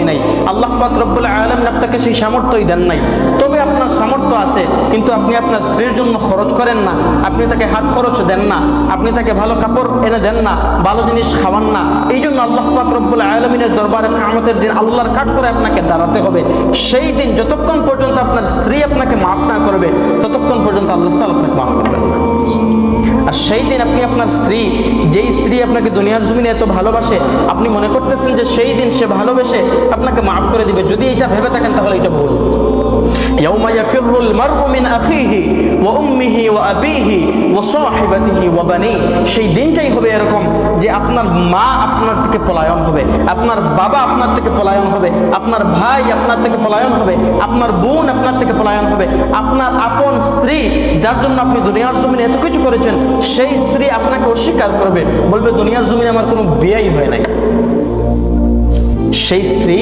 নাই, আল্লাহ পাক রব্বুল আলামিন আপনাকে সেই সামর্থ্যই দেন নাই। তবে আপনার সামর্থ্য আছে, কিন্তু আপনি আপনার স্ত্রীর জন্য খরচ করেন না, আপনি তাকে হাত খরচ দেন না, আপনি তাকে ভালো কাপড় এনে দেন না, ভালো জিনিস খাওয়ান না। এই জন্য আল্লাহ পাক রব্বুল আলামিনের দরবারে কিয়ামতের দিন আল্লাহর কাঠ করে আপনাকে দাঁড়াতে হবে। সেই দিন যতক্ষণ পর্যন্ত আপনার স্ত্রী আপনাকে মাফ না করবে, ততক্ষণ পর্যন্ত আল্লাহ তাআলা আপনাকে মাফ করবেন না। আর সেই দিন আপনি আপনার স্ত্রী, যেই স্ত্রী আপনাকে দুনিয়ার জমিনে এত ভালোবাসে, আপনি মনে করতেছেন যে সেই দিন সে ভালোবেসে আপনাকে মাফ করে দিবে, যদি এটা ভেবে থাকেন তাহলে এটা ভুল। ইয়াউমা ইয়াফিরুল মারউ মিন আখিহি ওয়া উম্মিহি ওয়া আবিহি ওয়া সাহিবাতিহি ওয়া বানিহি, সেই দিনটাই হবে এরকম যে আপনার মা আপনার থেকে পলায়ন হবে, আপনার বাবা আপনার থেকে পলায়ন হবে, আপনার ভাই আপনার থেকে পলায়ন হবে, আপনার বোন আপনার থেকে পলায়ন হবে, আপনার আপন স্ত্রী যার জন্য আপনি দুনিয়ার জমিনে এত কিছু করেছেন, সেই স্ত্রী আপনাকে অস্বীকার করবে, বলবে দুনিয়ার জমিনে আমার কোনো বিয়েই হয় নাই। সেই স্ত্রী